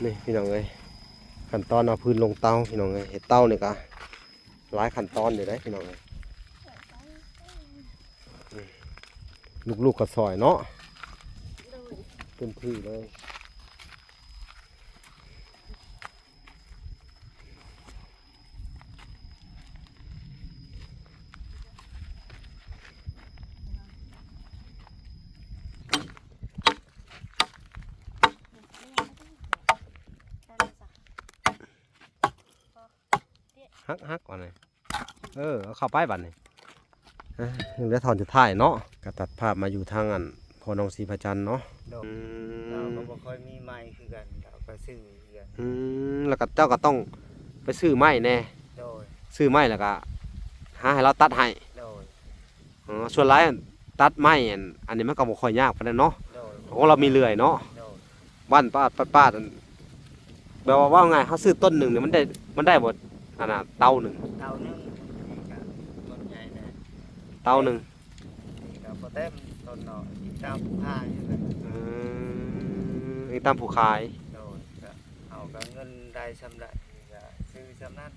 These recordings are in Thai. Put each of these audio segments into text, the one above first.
นี่พี่น้องเอ้ยขั้นตอนเอาพื้นลงเตาพี่น้องเอ้ยเห็ดเตานี่ก็หลายขั้นตอนอยู่ได้พี่น้องเอ้ยลูกๆก็ซอยเนาะเต็มที่เลยฮักก่อนเลยเอาเข้าไปบัดนี่เดี๋ยวถอนจะถ่ายเนาะก็ตัดภาพมาอยู่ทางอันพอน้องศรีพระจันทร์เนาะเราก็บ่ค่อยมีไม้คือกันเราก็ซื้อกัน แล้วก็เจ้าก็ต้องไปซื้อไม้แน่โดยซื้อไม้แล้วก็หาให้เราตัดให้โดยส่วนหลายตัดไม้อันนี้มันก็บ่ค่อยยากปานนั้นเนาะของเรามีเลื่อยเนาะบ้านป้าแบบว่าไงเขาซื้อต้นหนึ่งเนี่ยมันได้หมดอันน่ะเตาหนึ่ง เตานึงต้นใหญ่นะเตาหนึ่งก็บ่เต็มต้นเนาะอีกตามผ้าอยู่นะนี่ตามผู้ขายโดยก็เอาก็เงินได้สำได้ก็ซื้อสำนั้น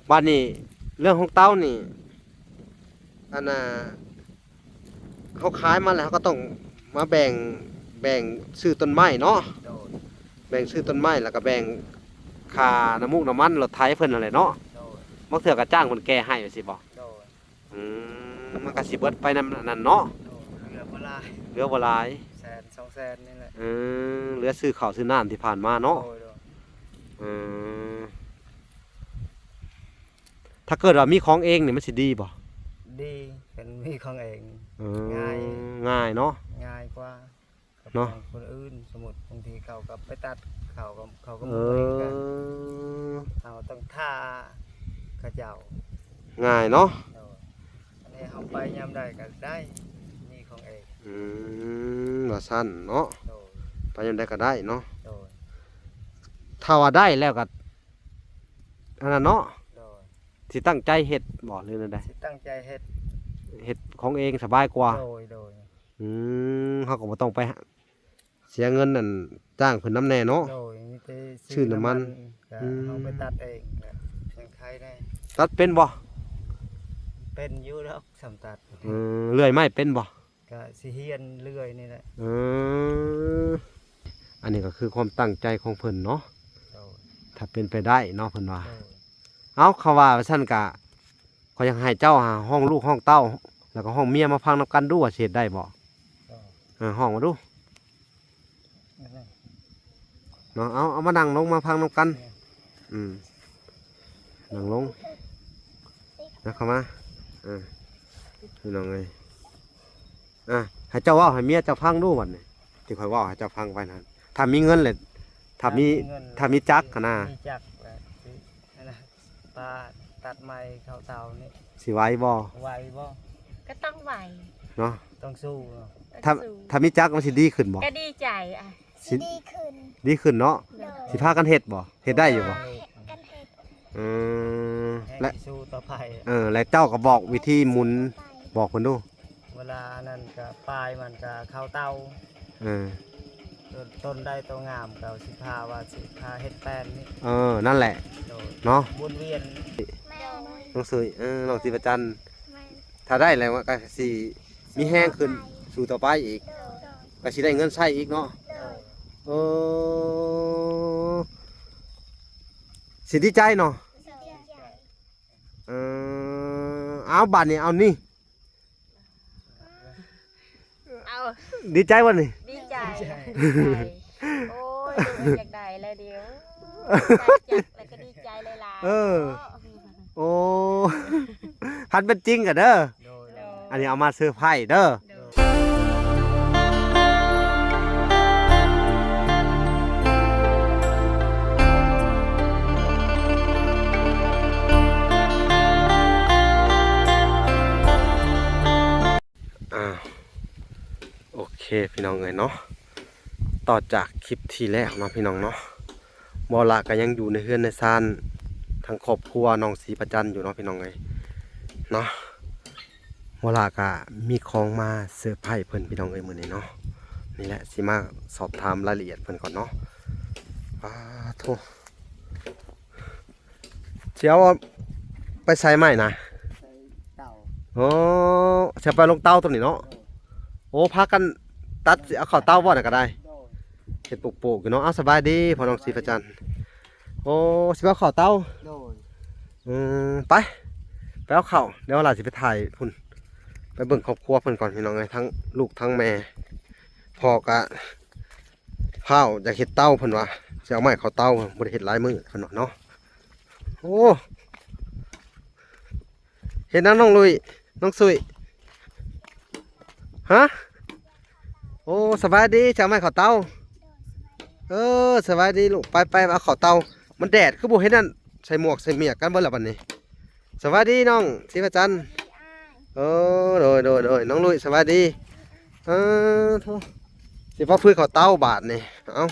บ้านนี้เรื่องของเตานี่อันน่ะเขาขายมาแล้วเขาก็ต้องมาแบ่งซื้อต้นไม้เนาะแบ่งซื้อต้นไม้แล้วก็แบ่งค่าน้ำมูกน้ำมันรถไถเพิ่นอะไรเนาะบางเทื่อก็จ้างคนแก่ให้ไปสิบ่มันก็สิเบิดไปนั่นเนาะเหลือบ่หลายแสน2แสนนี่แหละเหลือซื้อข้าวซื้อน้ำที่ผ่านมาเนาะถ้าเกิดว่ามีของเองนี่มันสิดีบ่ดีเป็นมีของเองง่ายเนาะง่ายกว่าเนาะคนอื่นสมมุติบางทีเขาก็ไปตัดเขาก็บ่เหมือนกันเราต้องท่าเขาเจ้าง่ายเนาะอันนี้เฮาไปยามใดก็ได้มีของเองว่าซั่นเนาะไปยามใดก็ได้เนาะโดยถ้าว่าได้แล้วก็อันนั้นเนาะสิตั้งใจเฮ็ดบ่หรือนั่นใดสิตั้งใจเฮ็ดของเองสบายกว่าโดยเฮาก็บ่ต้องไปเสียเงินนั่นจ้างเพิ่นนำแน่เนาะโดยมีแต่ซื้อน้ำมันเฮาไปตัดเองยังใครได้ตัดเป็นบ่เป็นอยู่แล้วสำตัดเลื่อยไม้เป็นบ่ก็สิเฮียนเลื่อยนี่แหละอันนี้ก็คือความตั้งใจของเพิ่นเนาะถ้าเป็นไปได้เนาะเพิ่นว่าเอาเขาว่าซั่นก็เขายังให้เจ้าหาห้องลูกห้องเต้าแล้วก็ห้องเมียมาพังนำกันดูว่าสิเฮ็ดได้บ่ห้องมาดูเนาะเอามานั่งลงมาพังนำกันนั่งลงนะเข้ามาพี่น้องเอ้ยให้เจ้าว่าให้เมียเจ้าพังดูบัดนี้ที่ข่อยว่าให้เจ้าพังไปนั่นถ้ามีเงินเลยถ้ามีจักรนะมีจักรนั่นน่ะปลาตัดไม้เข้าเตานี่สิไหวบ่ก็ต้องไหวเนาะต้องสู้ถ้ามีจักรมันสิดีขึ้นบ่ก็ดีใจดีขึ้นเนาะสิพากันเฮ็ดบ่เฮ็ดได้อยู่บ่และสู้ต่อไปแล้วเจ้าก็บอกวิธีหมุนบอกเพิ่นดูเวลานั้นก็ปลายมันก็เข้าเตาต้นได้ตัวงามก็สิพาว่าสิพาเฮ็ดแป้นนี่นั่นแหละเนาะวนเวียนน้องสุยน้องศรีประจันทร์ถ้าได้แล้วก็สิมีแห้งขึ้นสู่ต่อไปอีกก็สิได้เงินใช้อีกเนาะสิดีใจเนาะเอาบัตรนี่เอานี่ดีใจวะนี่ดีใจโอ้ยอยากได้เลยเดียวแล้วก็ดีใจเลยล่ะโอ้พันเป็นจริงกันเด้ออันนี้เอามาซื้อไพ่เด้อโอเคพี่น้องเนาะต่อจากคลิปที่แรกเนาะพี่น้องเนาะบอละก็ยังอยู่ในเฮือนในซานทั้งครอบครัวน้องศรีประจันทร์อยู่เนาะพี่น้องเนาะบอละก็มีของมาเซอร์ไพรส์เพิ่นพี่น้องมื้อนี้เนาะ นี่แหละสิมาสอบถามรายละเอียดเพิ่นก่อนเนาะโทเชียวไปใส่ไม้นะ ใส่เต่า โอ้จะไปลงเต้าตัวนี้เนาะโอ้พากันตัดสิเอาเข้าเต้าบ่น่ะก็ได้ โดย เฮ็ดปลูกๆอยู่เนาะเอาสบายดีพ่อน้องศรีประจันทร์โอ้สิเอาเข้าเต้า โดย ไปเอาเข้าเดี๋ยวเราสิไปถ่ายพุ่นไปเบิ่งครอบครัวเพิ่นก่อนพี่น้องเอ้ยทั้งลูกทั้งแม่พ่อกะข้าวอยากเฮ็ดเต้าเพิ่นว่าสิเอาไม้เข้าเต้าบ่ได้เฮ็ดหลายมื้อเพิ่นว่าเนาะโอ้เฮ็ดน้องลุยน้องสุยฮะโอ้สบายดีจะเอาไม้เข้าเต้าสบายดีลูกไปเอาเข้าเต้ามันแดดคือบ่เฮ็ดนั่นใส่หมวกใส่เมียกกันเบิดแล้วบัดนี้สวัสดีน้องศรีประจันทร์โดยน้องลุยสวัสดีโทสิพ่อพื้นเขาเต้าบาทนี่เอา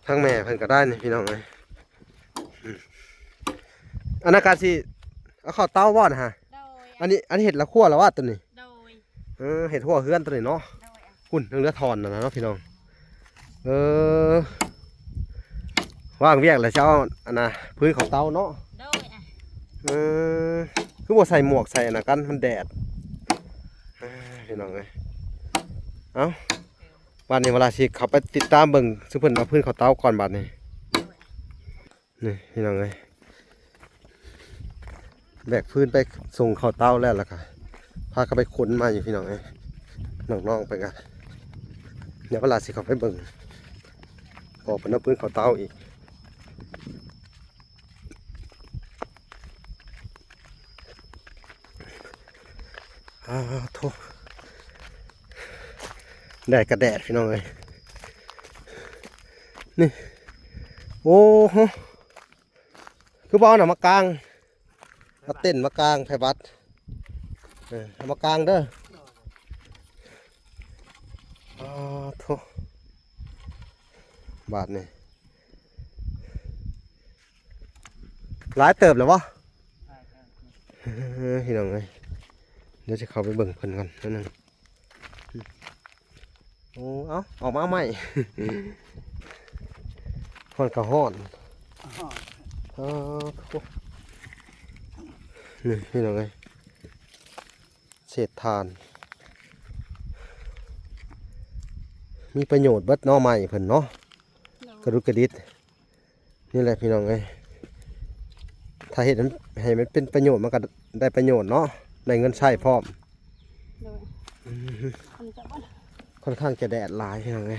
ทางแม่เพิ่นก็ได้นี่พี่น้องเอ้ยอันนั้นการสิเอาเข้าเต้าบ่นะฮะ โดย อันนี้เห็ดละคั่วแล้วว่าตัวนี้ โดย เห็ดหัวเฮือนตัวนี้เนาะ โดย หุ่นเรือทอนนะเนาะพี่น้องว่างเวียกแล้วเจ้าอันน่ะพื้นเขาเต้าเนาะ โดย คือว่าใส่หมวกใส่อันนั้นกันมันแดดพี่น้องเอ้ยเอาวันนี้เวลาสิเขาไปติดตามเบิ่งซึ่งเพิ่นเอาพื้นเขาเต้าก่อนบัดนี้นี่พี่น้องเอ้ยแบกพื้นไปส่งเขาเต้าแล้วล่ะค่ะพาเขาไปขนมาอยู่พี่น้องเอ้ยน้องๆไปกันเดี๋ยวเวลาสิเขาไปเบิ่งออกเป็นเอาพื้นเขาเต้าอีกโทษแดดกระแดดพี่น้องเลยนี่โอ้โหคือบ้านน่ะมากลางมาเต้นมากลางไพบัตเอามากลางเด้อโทษบาทนี่หลายเติบเลยวะพี่น้องเลยเดี๋ยวจะเข้าไปเบิ่งเพิ่นก่อนนิดนึงโอ้เอาออกมาใหม่ฮ้อนกระฮ้อนนี่พี่น้องเอ้ยเศษถ่านมีประโยชน์เบิดเนาะใหม่เพิ่นเนาะกระดุกกระดิดนี่แหละพี่น้องเอ้ยถ้าเฮ็ดให้มันเป็นประโยชน์มันก็ได้ประโยชน์เนาะได้เงินใช้พร้อม โดยคนจะบ่ ค่อนข้างจะแดดหลายอย่างไง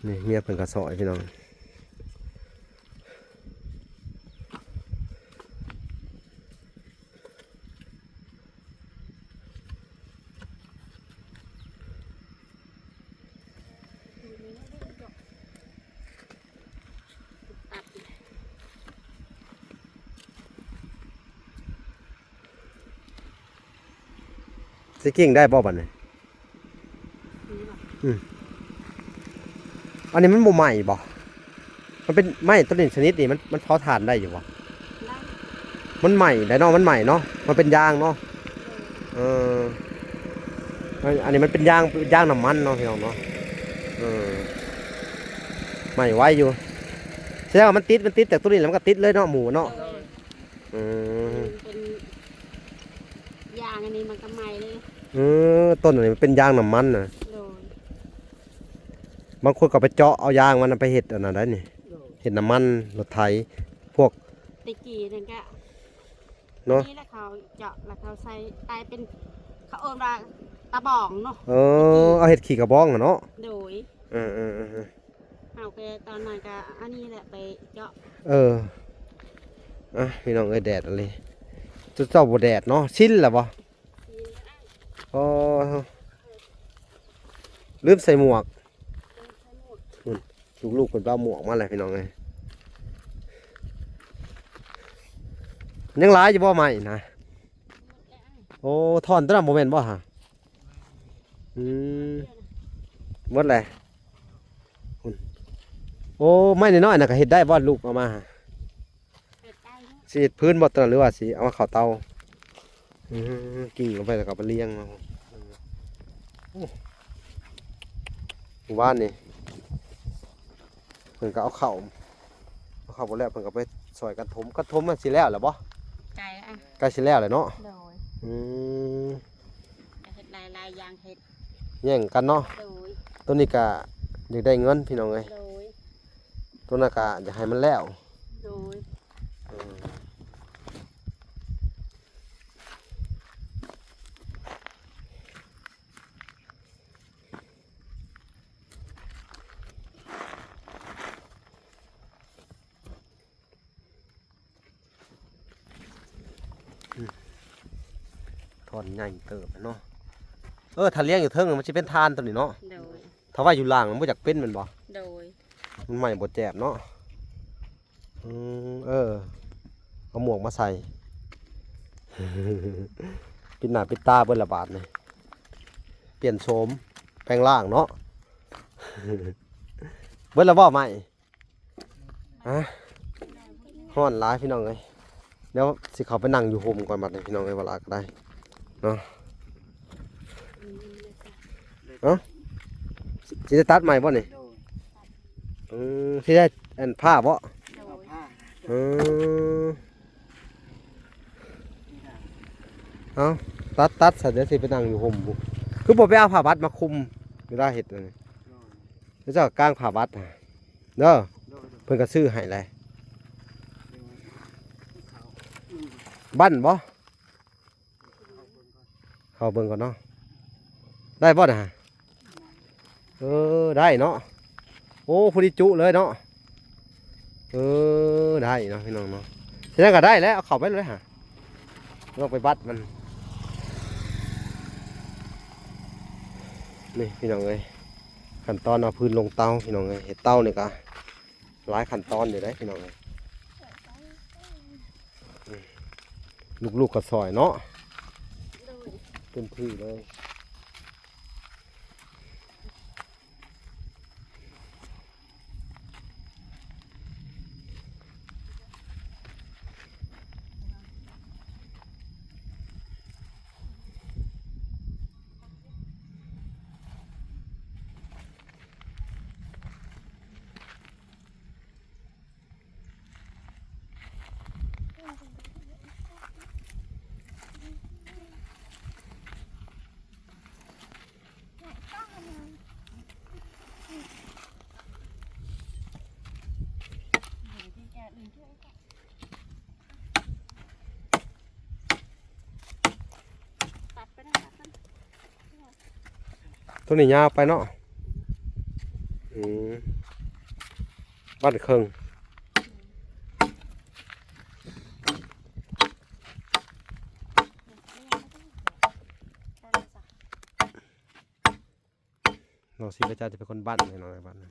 นี่เมียเพิ่นกระสอยพี่น้องสิกิ้งได้บ่บัดนี้อันนี้มันบ่ใหม่บ่มันเป็นไม้ต้นนี้ชนิดนี้มันเผาถ่านได้อยู่บ่ ได้ มันใหม่ได้เนาะมันใหม่เนาะมันเป็นยางเนาะอันนี้มันเป็นยางน้ำมันเนาะพี่น้องเนาะใหม่ไว้อยู่แสดงว่ามันติดแต่ตัวนี้แล้วมันก็ติดเลยเนาะหมูเนาะเป็นยางอันนี้มันก็ใหม่เลย ต้นอันนี้มันเป็นยางน้ำมันน่ะ โดย บางคนก็ไปเจาะเอายางมันไปเห็ดอันนั้นได้นี่เห็ดน้ำมันรถไถพวก ตะกี้นั่นก็ เนาะ นี่แหละเขาเจาะแล้วเขาใส่กลายเป็นเขาเอิ้นว่าตะบองเนาะ เอาเห็ดขี่กระบองอะเนาะ โดยเอาไปตอนนั้นก็อันนี้แหละไปเจาะ พี่น้องเอ้ยแดดอะไรจุดเจ้าบ่แดดเนาะชิ้นละบ่ลืมใส่หมวกลูกๆเป็นบ้าหมวกมาเลยพี่น้องเอ้ยยังร้ายอยู่บ่ใหม่นะโอ้ถอนตัวนั้นโมเมนต์บ่ฮะหมดเลย โอ้ไม่น้อยๆน่ะก็เฮ็ดได้บ่ลูกเอามา เฮ็ดได้เนาะ สิเฮ็ดพื้นบ่ตอนหรือว่าสิเอามาเข้าเตากิ่งลงไปแล้วก็เอาไปเลี้ยงเอาหมู่บ้านนี่เพิ่นก็เอาเข้าบ่แล้วเพิ่นก็ไปซอยกันถมมันสิแล้วบ่ ไก่อ่ะ ใกล้สิแล้วแหละเนาะ โดย อืม เฮ็ดหลายๆอย่างเฮ็ด แย่งกันเนาะ โดย ตัวนี้ก็อยากได้เงินพี่น้องเอ้ย โดย ตัวนั้นก็อยากให้มันแล้ว โดย อืมทอนใหญ่เติบเนาะถ้าเลี้ยงอยู่เทิงมันสิเป็นทานตัวนี้เนาะ โดย ถ้าว่าอยู่ล่างมันบ่อยากเป็นแมันบ่ โดย มันใหม่บ่แจบเนาะเอาหมวกมาใส่ ปิดหน้าปิดตาเบิ่นละบาทนี่เปลี่ยนโฉมแปลงร่างเนาะ เบิ่นละบ่ใหม่ฮะฮ้อนหลายพี่น้องเอ้ยเดี๋ยวสิเข้าไปนั่งอยู่โฮมก่อนบัดนี้พี่น้องเอ้ยว่าลาก็ได้เนาะสิได้ตัดใหม่บ่นี่ โดย สิได้อันผ้าบ่ โด เอา ย ผ้า อืมเอาตัดเสร็จเดี๋ยวสิไปนั่งอยู่ห่มบุคือผมไปเอาผ้าบัดมาคุมเวลาเห็ดนั่นนี่ โดย แล้วเจ้ากางผ้าบัดน่ะเด้อ โดย เพิ่นก็ซื้อให้เลย เขา บั้นบ่เข้าเบิ่งก่อนเนาะได้บ่น่ะได้เนาะโอ้พอดีจุเลยเนาะได้เนาะพี่น้องเนาะฉะนั้นก็ได้แล้วเอาเข้าไปเลยฮะลองไปบัดมันนี่พี่น้องเอ้ยขั้นตอนเอาพื้นลงเตาพี่น้องเอ้ยเห็ดเตานี่ก็หลายขั้นตอนอยู่ได้พี่น้องเอ้ยลูกๆก็ซอยเนาะ โดย เต็มที่เลยตัดไปนะตัดมัน ตัวนี้ยาวไปเนาะบ้านเครื่องเราสิพระเจ้าจะเป็นคนบ้านให้น้อยบ้านนะ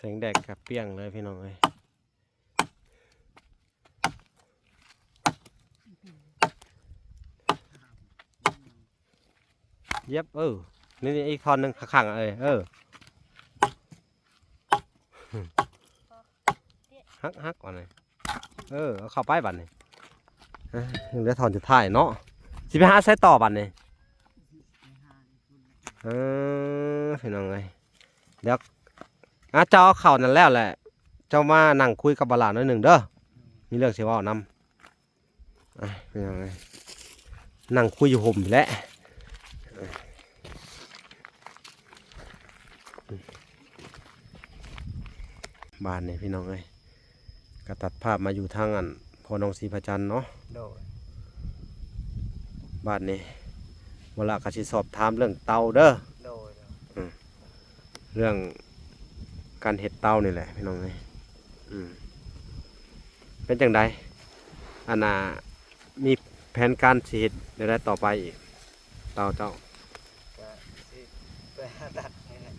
แสงแดดกับเปรี้ยงเลยพี่น้องเอ้ยเย็บนี่อีกท่อนหนึงข้างๆฮักก่อนเลยเอาเข้าไปบัดนี่เหลือท่อนสุดท้ายเนาะสิไปหาใช้ต่อบัดนี่ พี่น้องเอ้ยเดี๋ยวเจ้าเอาเข้านั่นแล้วแหละเจ้ามานั่งคุยกับบ่าวหลานหน่อยหนึงเด้อมีเรื่องสิเว้านำพี่น้องเอ้ยนั่งคุยอยู่ห่มอยู่แหละบ้านนี่พี่น้องเอ้ยก็ตัดภาพมาอยู่ทางอันพอน้องศรีพระจันทร์เนาะ โดย บ้านนี้เวลาก็สิสอบถามเรื่องเตาเด้อ โดย เรื่องการเฮ็ดเตานี่แหละพี่น้องเอ้ยเป็นจังไดอันน่ะมีแผนการสิเฮ็ดได้ต่อไปอีกเตาเจ้า ก็สิไปหาตัดนี่แหละ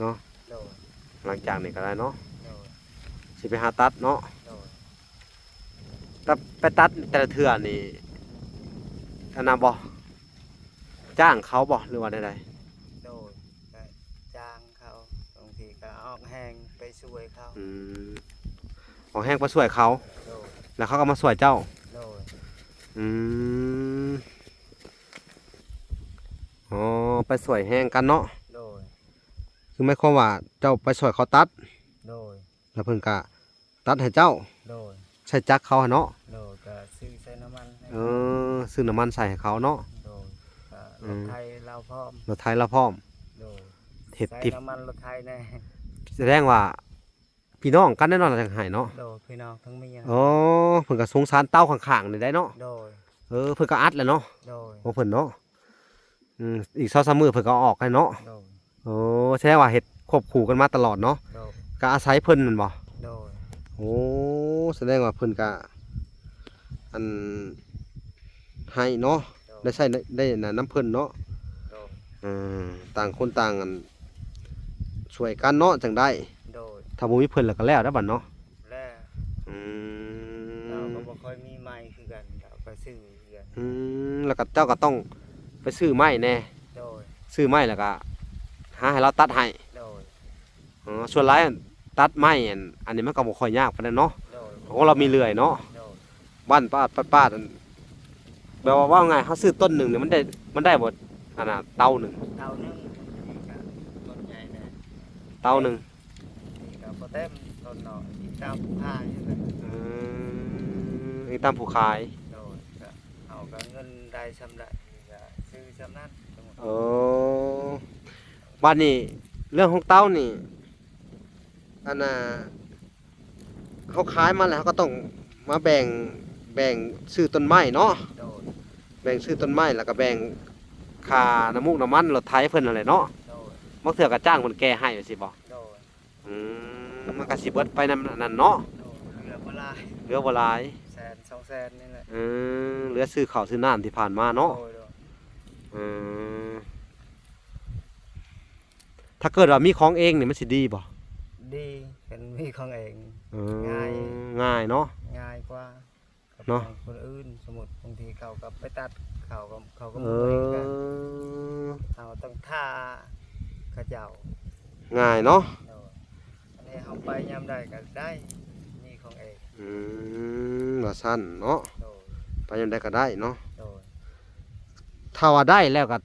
เนาะ โดย หลังจากนี้ก็ได้เนาะ โดย สิไปหาตัดเนาะ โดย แต่ไปตัดแต่ละเทื่อนี่อันน่ะบ่จ้างเขาบ่หรือว่าใด โดยก็จ้างเขาบางทีก็ออกแห้งไปช่วยเขา ๆของแห้งมาช่วยเขา โดย แล้วเขาก็มาช่วยเจ้า โดย อืมอ๋อไปสวยแห้งกันเนาะ โดย คือไม่ความว่าเจ้าไปสวยเขาตัด โดย แล้วเพิ่นก็ตัดให้เจ้า โดย ใช้จักรเขาหั่นเนาะ โดยก็ซื้อใส่น้ำมันให้ ซื้อน้ำมันใส่ให้เขาเนาะ โดยก็รถไทยเราพร้อม รถไถเราพร้อม โดย เฮ็ด ใส่ ทิป น้ำมันรถไทยแน่ แสดงว่าพี่น้องกันแน่นอนจังไห้เนาะ โดยพี่น้องทั้งเมีย อ๋อเพิ่นก็สงสารเต้าข้างๆนี่ได้เนาะ โดย เพิ่นก็อัดแหล้วเนาะ โดย ของเพิ่นเนาะอีก2-3มื้อเพิ่นก็เอาออกให้เนาะ โดย โอ้แสดงว่าเฮ็ดควบคู่กันมาตลอดเนาะ โดย ก็อาศัยเพิ่นแม่นบ่ โดย โอ้แสดงว่าเพิ่นก็อันให้เนาะ โดย ได้ใช้ได้น่ะน้ำเพิ่นเนาะ โดย ต่างคนต่างอันช่วยกันเนาะจังได้ โดย ถ้าบ่มีเพิ่นแล้วก็แล้วเด้อบัดเนาะ และ อื เรา ม ก็บ่ค่อยมีไม้คือกันเราก็ซื้อคือกัน แล้วก็เจ้าก็ต้องไปซื้อไม้แน่ โดย ซื้อไม้แล้วก็หาให้เราตัดให้ โดย ส่วนหลายตัดไม้อันนี้มันก็บ่ค่อยยากปานนั้นเนาะ โดย ของเรามีเลื่อยเนาะ โดย บ้านป้าดอันแบบว่าไงเฮาซื้อต้นหนึงเนี่ยมันได้บ่อันน่ะเตาหนึง เท่านึงก็ต้นใหญ่นะ เตาหนึง นี่ก็บ่เต็มต้นน้อยอีกตามผ้าอยู่เลย นี่ตามผู้ขาย โดยก็เอาก็เงินได้สำได้นี่ก็ซื้อสำนั้นทั้งหมด บ้านนี้เรื่องของเต้านี่อันน่ะเขาขายมาแล้วเขาก็ต้องมาแบ่งซื้อต้นไม้เนาะ โดย แบ่งซื้อต้นไม้แล้วก็แบ่งค่าน้ำมูกน้ำมันรถไถเพิ่นนั่นแหละเนาะ โดย บางเทื่อก็จ้างเพิ่นแก้ให้ว่าสิบ่ โดย มันก็สิเบิดไปนำนั้นเนาะ โดยเหลือบ่หลาย เหลือบ่หลาย แสนสองแสนนี่แหละ เหลือซื้อข้าวซื้อน้ำที่ผ่านมาเนาะ โดยโดย ถ้าเกิดว่ามีของเองนี่มันสิดีบ่ ดีเป็นมีของเอง ง่า ง่าย ยเนาะ ง่ายกว่ากับ เนาะ คนอื่นสมมุติบางทีเขาก็ไปตัดเขาก็ เอ บ่เหมือนกัน อ เราต้องท่าเขาเจ้า ง่ายเนาะ โดยอันนี้เฮาไปยามใดก็ได้มีของเอง ว่าสั้นเนาะ โดย ไปยังได้ก็ได้เนาะ โดย ถ้าว่าได้แล้วก็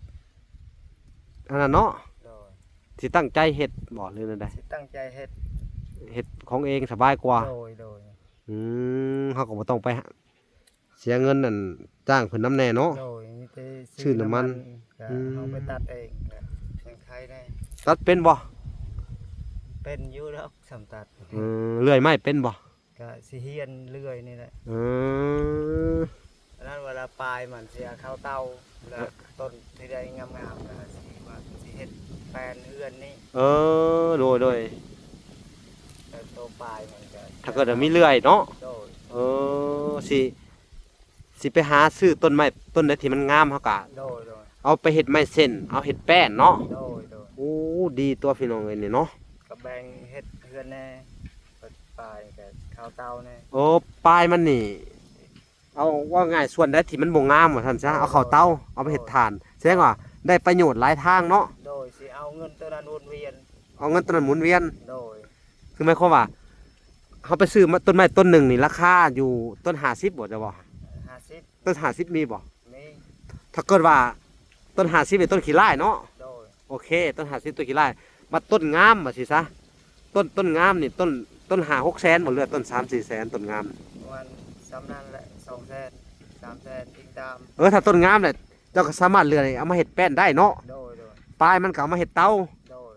อันนั้นเนาะ โดย สิตั้งใจเฮ็ดบ่หรือนั่นใด สิตั้งใจเฮ็ด เฮ็ดของเองสบายกว่า โดยโดย เฮาก็บ่ต้องไปเสียเงินนั่นจ้างเพิ่นนำแน่เนาะ โดยมีแต่ ชื่อน้ำมัน ก็เฮาไปตัดเองก็ยังใครได้ ตัดเป็นบ่ เป็นอยู่แล้วสำตัด เลื่อยไม้เป็นบ่ ก็สิเฮียนเรื่อยนี่แหละ เออ อันนั้นเวลาปลายมันสิเอาเข้าเตาแล้วต้นที่ได้งามๆก็สิว่าสิเฮ็ดแปลนเอื้อนนี่ โดย แต่ตัวปลายมันก็ ถ้าเกิดว่ามีเลื่อยเนาะ โดย สิไปหาซื้อต้นไม้ต้นใดที่มันงามเฮาก็ โดยโดย เอาไปเฮ็ดไม้เส้นเอาเฮ็ดแป้นเนาะ โดยโดย โอ้ดีตัวพี่น้องเอ้ยนี่เนาะ ก็แบ่งเฮ็ดเฮือนแน่ปลายก็เข้าเตาแน่ โอ้ปลายมันนี่ เอาว่าง่ายส่วนใดที่มันบ่งามว่าท่านซะเอาเข้าเตาเอาไปเฮ็ดถ่านแสดงว่าได้ประโยชน์หลายทางเนาะ โดยสิเอาเงินตัวนั้นวนเวียน เอาเงินต้นนั้นหมุนเวียน โดย คือหมายความว่าเฮาไปซื้อมาต้นไม้ต้นหนึ่งนี่ราคาอยู่ต้น50บ่จะบ่ 50 ต้น50มีบ่ มี ถ้าเกิดว่าต้น50เป็นต้นขี้ร้ายเนาะ โดย โ โอเคต้น50ตัวกี่ไร่มาต้นงามมาสิซะต้นงามนี่ต้น5-6 แสนบ่เหลือต้น3-4 แสนต้นงาม วันสำนันแหละ2 แสน3 แสนติดตาม ถ้าต้นงามเนี่ยเจ้าก็สามารถเลือกเอามาเฮ็ดแป้นได้เนาะ โดย ปลายมันก็เอามาเฮ็ดเตา โดย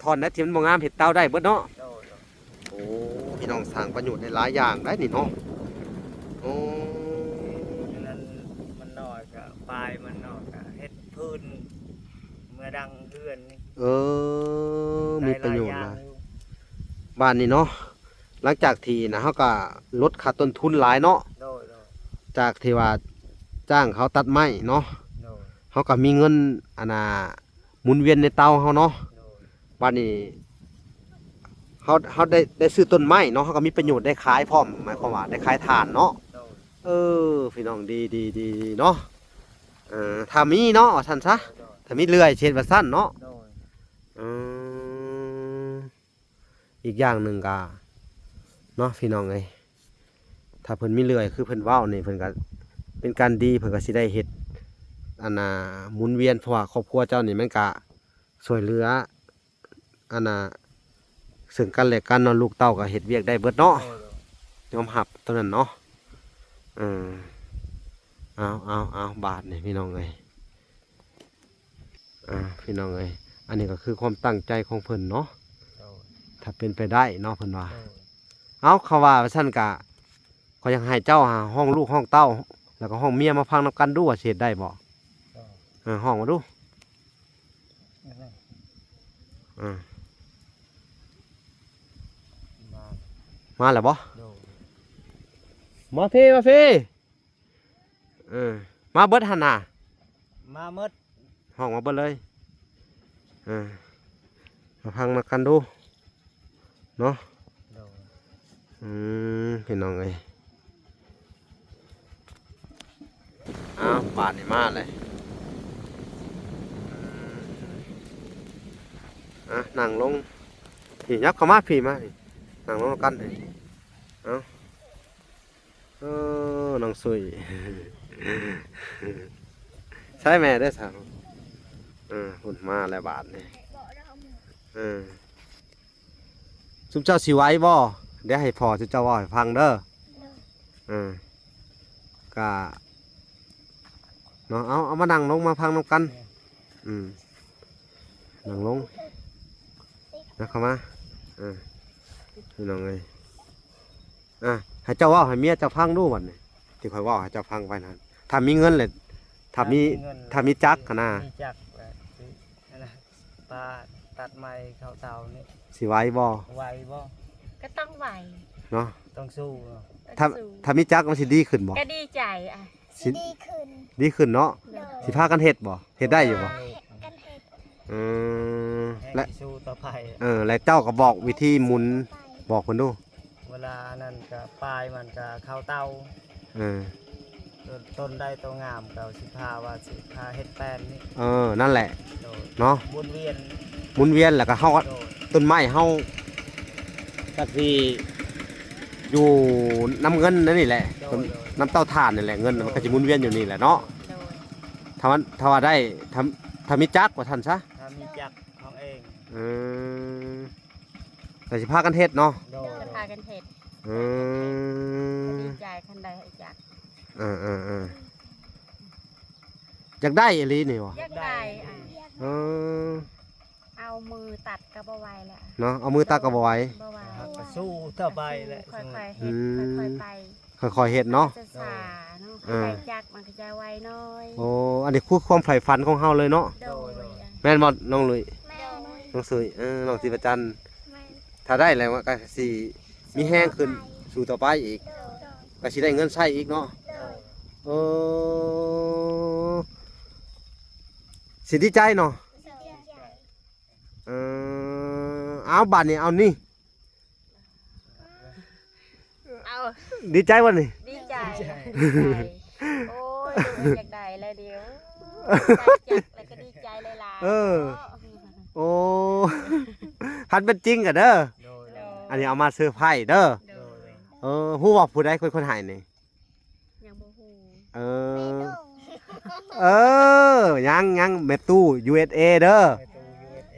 ถอนได้ที่มันบ่งามเฮ็ดเตาได้เบิดเนาะ โดย โอ้พี่น้องสร้างประโยชน์ได้หลายอย่างได้นี่เนาะโอ้ ฉะนั้นมันน้อยก็ปลายมันน้อยก็เฮ็ดพื้นเมื่อดังเฮือนนี่ มีประโยชน์ ห ห ลา ลาย ๆอย่าง บ้านนี้เนาะหลังจากที่นะเฮาก็ลดค่าต้นทุนหลายเนาะ โดย จากที่ว่าจ้างเขาตัดไม้เนาะ โดย เฮาก็มีเงินหมุนเวียนในเตาเฮาเนาะ โดย บ้านนี้เฮาได้ซื้อต้นไม้เนาะเฮาก็มีประโยชน์ได้ขายพร้อมหมายความว่าได้ขายถ่านเนาะ โดย พี่น้องดีเนาะถ้ามีเนาะว่าซั่นซะถ้ามีเลื่อยเช่นว่าซั่นเนาะ โดย อีกอย่างหนึ่งก็เนาะพี่น้องเอ้ยถ้าเพิ่นมีเลื่อยคือเพิ่นเว้านี่เพิ่นก็เป็นการดีเพิ่นก็สิได้เฮ็ดหมุนเวียนเพราะว่าครอบครัวเจ้านี่มันก็ช่วยเหลือซึ่งกันและกันเนาะลูกเต้าก็เฮ็ดเวียกได้เบิดเนาะ โดย ยอมรับตัวนั้นเนาะเอาบาทนี่พี่น้องเอ้ยพี่น้องเอ้ยอันนี้ก็คือความตั้งใจของเพิ่นเนาะ โดย ถ้าเป็นไปได้เนาะเพิ่นว่า โดย เอาเขาว่าซั่นกะก็ยังให้เจ้าหาห้องลูกห้องเต้า แล้วก็ห้องเมียมาพังนํกันดูว่าสิเฮ็ดได้บ่ห้องมาดูมาแล้วบ่ โดย มาพี่มาเบิดหั่นน่ะ มาหมด ห้องมาเบิดเลยมาพังนํกันดูเนาะ โดย พี่น้องเอ้ยบาทนี่มาเลยนั่งลงพี่ยับเข้ามาพี่มานี่นั่งลงกันเลยน้องสุย ใช่แม่ได้อสาวหุ่นมาแล้วบาทนี่ซุมเจ้าสิไหว้บ่เดี๋ยวให้พ่อซุมเจ้าเว่าให้ฟังเด้อกะเนาะเอามานั่งลงมาพังน้ำกันนั่งลงนะเข้ามาพี่น้องเอ้ยให้เจ้าเว่าให้เมียเจ้าพังดูวันนี้ที่ข่อยเว่าให้เจ้าพังไปนั้นถ้ามีเงินเลยถ้ามีจักรนะ มีจักรแบบนั่นน่ะปลาตัดไม้เข้าเตานี่ สิไหว้บ่ ไหวบ่ ก็ต้องไหว เนาะ ต้องสู้เนาะ ถ้ามีจักรมันสิดีขึ้นบ่ ก็ดีใจอ่ะ สิดีขึ้นเนาะสิพากันเฮ็ดบ่เฮ็ดได้อยู่บ่ กันเฮ็ด แห่ง และ ที่สู้ต่อไป และเจ้าก็บอกวิธีหมุนบอกคนดู เวลานั้นก็ปลายมันก็เข้าเตา เออ ต้นได้ตัวงามก็สิพาว่าสิพาเฮ็ดแป้นนี่ นั่นแหละ โดย เนาะ วนเวียน หมุนเวียนแล้วก็เฮา โดย ต้นไม้เฮาก็สิอยู่น้ำเงินนั่นนี่แหละ โดย น้ำเต้าถ่านนี่แหละเงินมันก็จะหมุนเวียนอยู่นี่แหละเนาะ โดย ถ้าว่าได้ถ้ามีจักรว่าท่านซะ ถ้ามีจักรของเอง แต่สิพากันเฮ็ดเนาะ โดย จะพากันเฮ็ด อืม ดีใจคันใดจัก อยากได้อีหลีนี่วะ อยากได้อ่ะ เออ เอามือตัดก็บ่ไหวแล้ว เนาะเอามือตากระบไหว้ บ่ไหว ก็สู้ต่อไปแหละ ค่อยๆ สู้ เฮ็ดค่อยๆไป ค่อยๆเฮ็ดเนาะ จะสาเนาะคันใดจักมันก็จะไวน้อย โอ้อันนี้คือความใฝ่ฝันของเฮาเลยเนาะ โดย แม่นบ่น้องลุย แม่ น้องสุยน้องสิประจัน แม่ ถ้าได้แล้วก็สิมีแห้งขึ้นสู่ต่อไปอีกก็สิได้เงินใช้อีกเนาะเออสิดีใจเนาะเอาบัตรนี่เอานี่ เอา ดีใจวันนี่ ดีใจโอ้ยอยากได้แล้วเดียวจักแล้วก็ดีใจหลายๆ โอ้ ฮันเป็นจริงกันเด้อ โดย อันนี้เอามาซื้อไพ่เด้อ โดย ผู้บอกผู้ใดคนหายนี่ ยังบ่ฮู้ เออ ยังแม่ตู้ USA เด้อ ไปตู้ USA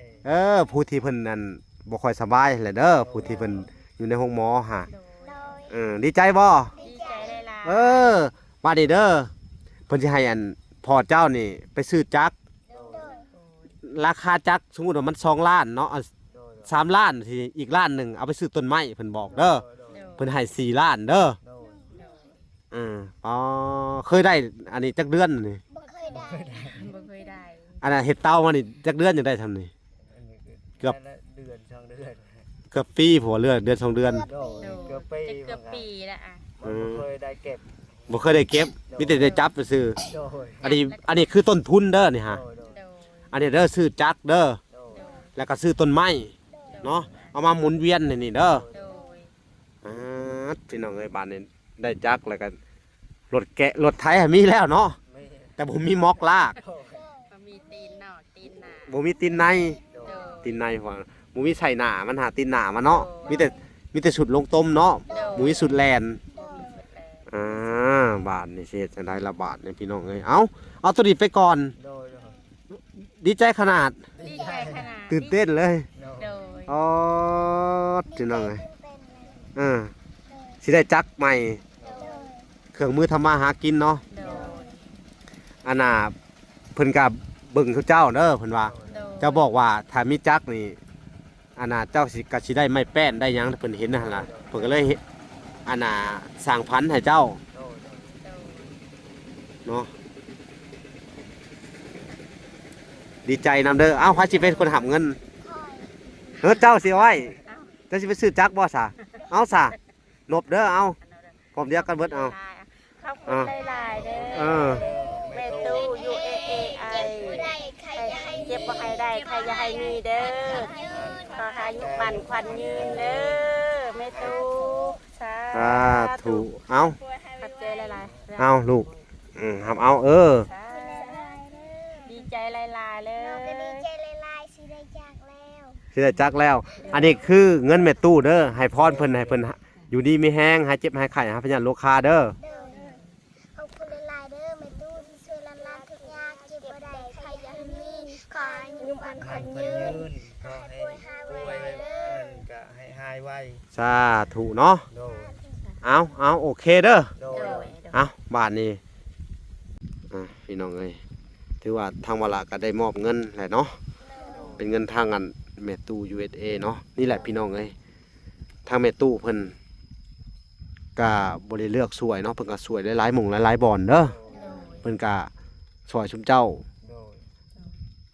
ผู้ที่เพิ่นนั่นบ่ค่อยสบายแหละเด้อผู้ที่เพิ่นอยู่ในห้องหมอฮะ โดย ดีใจบ่ ดีใจหลายๆ มาดิเด้อเพิ่นสิให้อันพ่อเจ้านี่ไปซื้อจักรราคาจักรสมมุติว่ามัน2ล้านเนาะเอา3ล้านสิอีกล้านหนึงเอาไปซื้อต้นไม้เพิ่นบอกเด้อเพิ่นให้4ล้านเด้ออ๋อเคยได้อันนี้จักเดือนนี่ บ่เคยได้ อันน่ะเฮ็ดเตามานี่จักเดือนจังได้ทำนี่ เกือบ เดือนช่องเดือน เกือบปีผัวเดือน2เดือน โดยเกือบปี จะเกือบปีแล้วอ่ะ มันบ่เคยได้เก็บ บ่เคยได้เก็บมีแต่ได้จับไปซื้อ โดย อันนี้คือต้นทุนเด้อนี่ฮะ โดย โดย อันนี้เด้อซื้อจักรเด้อ โดย แล้วก็ซื้อต้นไม้เนาะเอามาหมุนเวียนนี่เด้อ โดย พี่น้องเอ้ยบ้านนี้ได้จักรแล้วก็รถไถมีแล้วเนาะ ไม่ แต่บ่มีม็อกลาก โดย ก็มีตีนนอกตีนหน้า บ่มีตีนใน โดย โดย ตีนในหัวบ่มีใส่หน้ามันหาตีนหน้ามันเนาะมีแต่สุดลงต้มเนาะบ่มีสุดแลน บ่มีสุดแล้ว บาทนี่เสียจังได๋ละบาทนี่พี่น้องเอ้ยเอาตัวนี้ไปก่อน โดย ดีใจขนาด ดีใจขนาด ตื่นเต้นเลย โดย โดย อ๋อพี่น้องเอ้ยสิได้จักรใหม่ เครื่องมือทำมาหากินเนาะ โดย อันน่ะเพิ่นก็เบิ่งเขาเจ้าเด้อเพิ่นว่า โดย เจ้าบอกว่าถ้ามีจักรนี่อันน่ะเจ้าสิก็สิได้ไม้แป้นได้หยังเพิ่นเห็นนั่นล่ะเพิ่นก็เลยเฮ็ดอันน่ะสร้างพันธุ์ให้เจ้า โดย โดย เนาะดีใจนำเด้อเอ้าพาสิเป็นคนหับเงินเจ้าสิเอาไว้เจ้าสิไปซื้อจักรบ่ซะเอาซะนบเด้อเอาพร้อมเดียวกันเบิดเอา ขอบคุณหลายๆเด้ เอ อ อ แม่ตู้ UAAI ใครเจ็บบ่ให้ได้ใครอย่าให้มีเด้อขอให้อายุมันขวัญยืนเด้อแม่ตู้สา ถูกเอา ขอบใจหลายๆ เอาลูกหับเอาสาดีใจหลายๆเลย สิได้จักรแล้ว อันนี้คือเงินแม่ตู้เด้อให้พรเพิ่นให้เพิ่นอยู่ดีมีแห้งหายเจ็บหายไข้หาพยานโรคาเด้อ ขอบคุณหลายๆเด้อแม่ตู้ที่ช่วยละลานทุกอยางเจ็บบ่ได้ใครอยังมีขอให้อายุมันข ให้ วัญ เพิ่น ยื ยื น นก็ให้ป่วยนั่นก็ให้หายไว สาธุเนาะ โดย เอาโอเคเด้อ โด โด ย ย เอาบาทนี้พี่น้องเอ้ยถือว่าทางวลาก็ได้มอบเงินแหละเนาะเป็นเงินทางอันแม่ตู้ USA เนาะนี่แหละพี่น้องเอ้ยทางแม่ตู้เพิ่นก็บ่ได้เลือกสวยเนาะเพิ่นก็สวยหลายๆหม่องหลายๆบ่อนเด้อเพิ่นก็สวยชุมเจ้า โดย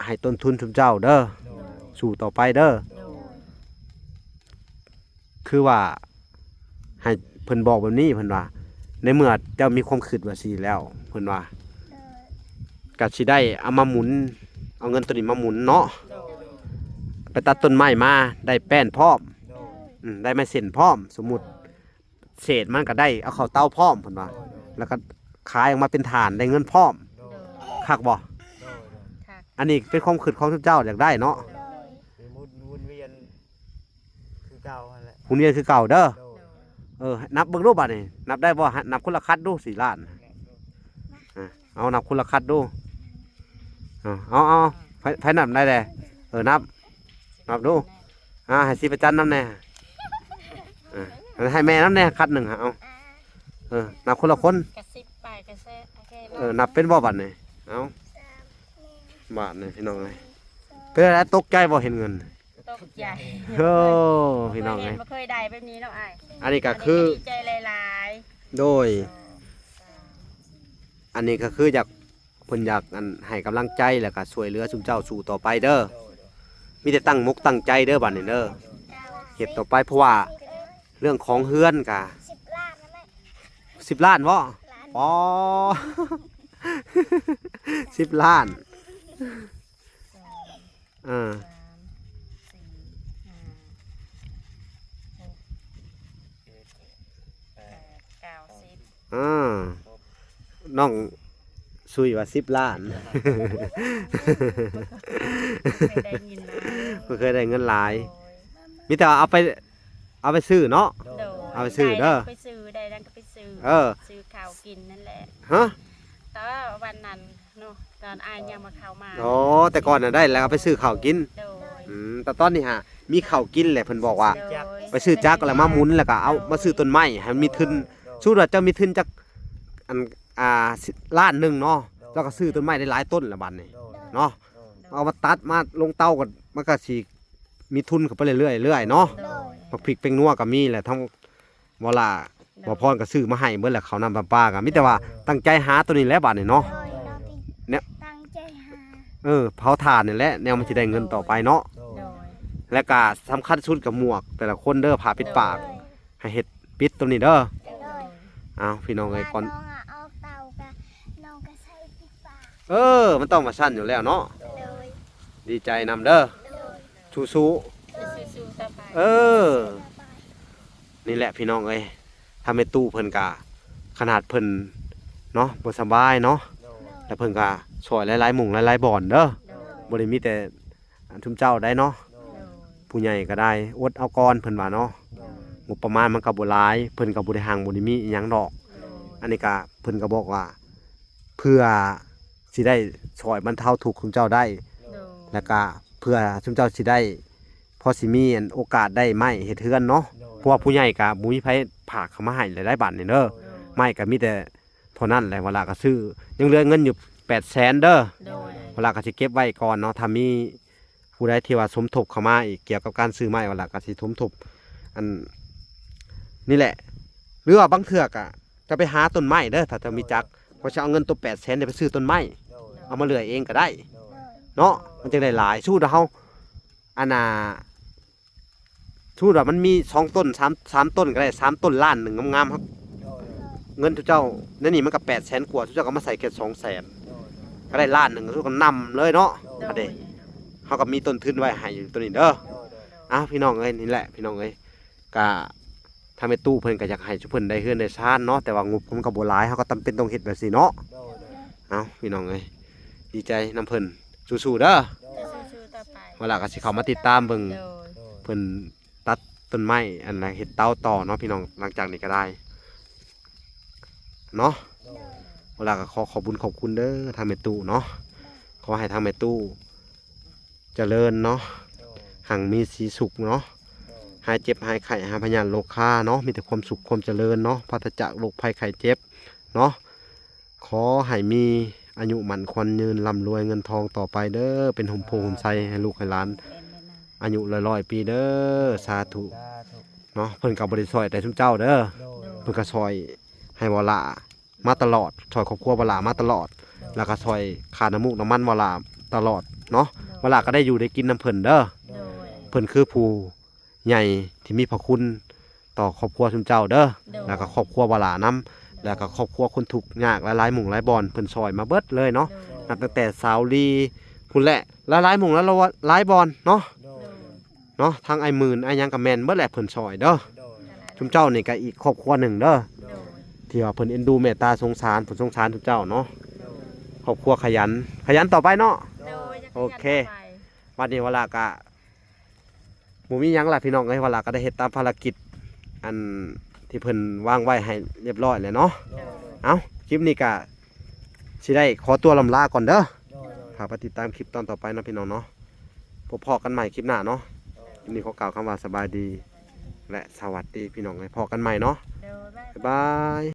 ให้ต้นทุนชุมเจ้าเด้อ โดย สู่ต่อไปเด้อ โดย คือว่าให้เพิ่นบอกแบบนี้เพิ่นว่า ในเมื่อเจ้ามีความคิดว่าสิแล้วเพิ่นว่าก็สิได้เอามาหมุนเอาเงินตัวนี้มาหมุนเนาะ โดย ไปตัดต้นไม้มาได้แป้นพร้อม โดย ได้ไม้เส้นพร้อม สมมุติเศษมันก็ได้เอาเข้าเตาพร้อมเพิ่นว่า แล้วก็ขายออกมาเป็นฐานได้เงินพร้อม โดย คักบ่ โดย ค่ะ อันนี้เป็นความคิดของทุกเจ้าอยากได้เนาะ คือวนเวียนคือเก่าหั่นแหละ หุ่นเวียนคือเก่าเด้อ โดย นับเบิ่งรูปบัดนี้นับได้บ่นับคนละคัดดู4ล้านเอานับคนละคัดดูเอาไผนับได้แลนับดูให้สิประจันนำแน่ให้แม่นำแน่คัดหนึงเอานับคนละคน กระซิบไปกระแซะโอเค นับเป็นบ่บัดนี้เอาบาทนี่พี่น้องเอ้ยเป็นอะไรตกใจบ่เห็นเงิน ตกใจ โอ้พี่น้อง เห็ เอ้ น ย บ่เคยได้แบบนี้เนาะอ้าย อันนี้ก็คือ ดีใจหลาย โดย อันนี้ก็คืออยากเพิ่นอยากอันให้กำลังใจแล้วก็ช่วยเหลือซุมเจ้าสู่ต่อไปเด้อ โดย มีแต่ตั้งมุกตั้งใจเด้อบัดนี้เด้อเฮ็ดต่อไปเพราะว่าเรื่องของเฮือนกะ 10 ล้านนั่นแหละ 10 ล้านบ่อ๋อ 10 ล้านเออ ๆ3 4 5 6 8 9 10 น้องซุยว่า10 ล้าน เคยได้ยินนะ บ่เคยได้เงินหลาย มีแต่ว่าเอาไปซื้อเนาะ โดย โดย เอาไปซื้อเด้อ ไปซื้อได้นั่นก็ไปซื้อ เออ ซื้อข้าวกินนั่นแหละ ฮะ แต่ว่าวันนั้นเนาะ อนอายยังมาเข้ามา อ๋อแต่ก่อนน่ะได้แล้วเอาไปซื้อข้าวกิน โดย แต่ตอนนี้ฮะมีข้าวกินแหละเพิ่นบอกว่า โดย ไปซื้อจักรแล้วมาหมุนแล้วก็เอามาซื้อต้นไม้ให้มันมีทุนสู้ว่าเจ้ามีทุนจักอันล้านหนึงเนาะเจ้าก็ซื้อต้นไม้ได้หลายต้นละบัดนี้เนาะเอามาตัดมาลงเตาก็มันก็สิมีทุนเข้าไปเรื่อยๆเรื่อยเนาะ โดย ผักพริกเป็นนัวก็มีแหละทั้งบ่ล่ะบ่พรก็ซื้อมาให้เบิดแหละข้าวน้ำปลาก็มีแต่ว่าตั้งใจหาตัวนี้แหละบัดนี้เนาะ โดยเรา เนี่ย ตั้งใจหา เผาถ่านนี่แหละแนวมันสิได้เงินต่อไปเนาะ โดย และก็สำคัญสุดกับหมวก แต่ละคนเด้อผ้าปิดปากให้เฮ็ดปิดตัวนี้เด้อ โดย เอาพี่น้องเอ้ยก่อน น้องอะเอาเตากะน้องก็ใส่ปิดปาก มันต้องมาสั้นอยู่แล้วเนาะ โดย ดีใจนำเด้อ โดย สู้ สู้ๆต่อไป ๆนี่แหละพี่น้องเอ้ยทำให้ตู้เพิ่นกะขนาดเพิ่นเนาะบ่สบายเนาะแล้วเพิ่นกะช่วยหลายๆหมุ่งหลายๆบ่อนเด้อ โดย บ่ได้มีแต่อันทุมเจ้าได้เนาะ โดย ผู้ใหญ่ก็ได้อดเอาก่อนเพิ่นว่าเนาะงบประมาณมันก็บ่หลายเพิ่นก็บ่ได้ห่างบ่ได้มีอิหยังดอก อันนี้ก็เพิ่นก็บอกว่า เพื่อสิได้ช่วยบรรเทาทุกข์ของเจ้าได้ โดย แล้วก็เพื่อชุมเจ้าสิได้พอสิมีอันโอกาสได้ไม้เฮ็ดเฮือนเนาะเพราะว่าผู้ใหญ่ก็บ่มีไผผากเข้ามาให้หลายๆบาทนี่เด้อไม้ก็มีแต่เท่านั้นแหละเวลาก็ซื้อยังเหลือเงินอยู่ 800,000เด้อ โดย เวลาก็สิเก็บไว้ก่อนเนาะถ้ามีผู้ใดที่ว่าสมทบเข้ามาอีกเกี่ยวกับการซื้อไม้เวลาก็สิสมทบอันนี่แหละหรือว่าบางเทื่อกะจะไปหาต้นไม้เด้อถ้าจะมีจักก็จะเอาเงินตัว 800,000เนี่ยไปซื้อต้นไม้เอามาเลื่อยเองก็ได้เนาะมันจะได้หลายสู้เฮาอันน่ะสู้ว่ามันมี2ต้น3ต้นก็ได้3ต้นล้านหนึงงามๆครับเงินทุกเจ้านั่นนี่มันก็800,000กว่าทุกเจ้าก็มาใส่แค่200,000ก็ได้ล้านหนึงทุกคนนำเลยเนาะอันเด้เฮาก็มีต้นทุนไว้ให้อยู่ตัวนี้เด้ออ้าวพี่น้องเอ้ยนี่แหละพี่น้องเอ้ยก็ถ้าแม่ตู้เพิ่นก็อยากให้ทุกเพิ่นได้เฮือนได้ชานเนาะแต่ว่างบมันก็บ่หลายเฮาก็จำเป็นต้องเฮ็ดแบบนี้เนาะเอ้าพี่น้องเอ้ยดีใจนำเพิ่นสู้ๆเด้อ สู้ๆต่อไป เวลาก็สิเข้ามาติดตามเบิ่ง โดย เพิ่นตัดต้นไม้อันน่ะเฮ็ดเตาต่อเนาะพี่น้องหลังจากนี้ก็ได้เนาะเวลาก็ขอบุญขอบคุณเด้อทางแม่ตู้เนาะขอให้ทางแม่ตู้เจริญเนาะหังมีสีสุขเนาะหายเจ็บหายไข้หายพยานโรคค่าเนาะมีแต่ความสุขความเจริญเนาะปราศจากโรคภัยไข้เจ็บเนาะขอให้มีอายุหมันควันยืนร่ำรวยเงินทองต่อไปเด้อเป็นห่มโพห่มไทรให้ลูกให้หลาน เป็นเลยนะ อายุร้อยๆปีเด้อสาธุเนาะเพิ่นก็บ่ได้ซอยแต่ทุกเจ้าเด้อเพิ่นก็ซอยให้วลามาตลอดซอยครอบครัววลามาตลอด แล้วก็ซอยค่าน้ำมูกน้ำมันวลาตลอดเนาะวลาก็ได้อยู่ได้กินน้ำเพิ่นเด้อ โดย เพิ่นคือผู้ใหญ่ที่มีพระคุณต่อครอบครัวทุกเจ้าเด้อแล้วก็ครอบครัววลานํแล้วก็ครอบครัวคนทุกข์ยากหลายๆหมู่หลายบอนเพิ่นซอยมาเบิดเลยเนาะ โดย นับตั้งแต่สาวลีพุ่นแหละหลายๆหมู่หลายบอนเนาะ โดย เนาะทางไอ้หมื่นไอ้หยังกับแมนเบิดแหละเพิ่นซอยเด้อทุกเจ้านี่ก็อีกครอบครัวหนึ่งเด้อ โดย ที่ว่าเพิ่นเอ็นดูเมตตาสงสารเพิ่นสงสารทุกเจ้าเนาะครอบครัวขยันต่อไปเนาะ โดยจะ โอเค ขยันต่อไป วันนี้เวลาก็บ่มีหยังล่ะพี่น้องเอ้ยเวลาก็ได้เฮ็ดตามภารกิจอันที่เพิ่นวางไว้ให้เรียบร้อยแล้วเนาะ โดย เอ้าคลิปนี้ก็สิได้ขอตัวลำลาก่อนเด้อฝากไปติดตามคลิปตอนต่อไปเนาะพี่น้องเนาะพบพอกันใหม่คลิปหน้าเนาะวันนี้ขอกล่าวคำว่าสบายดี และสวัสดีพี่น้องเอ้ยพอกันใหม่เนาะ โดย บ๊ายบาย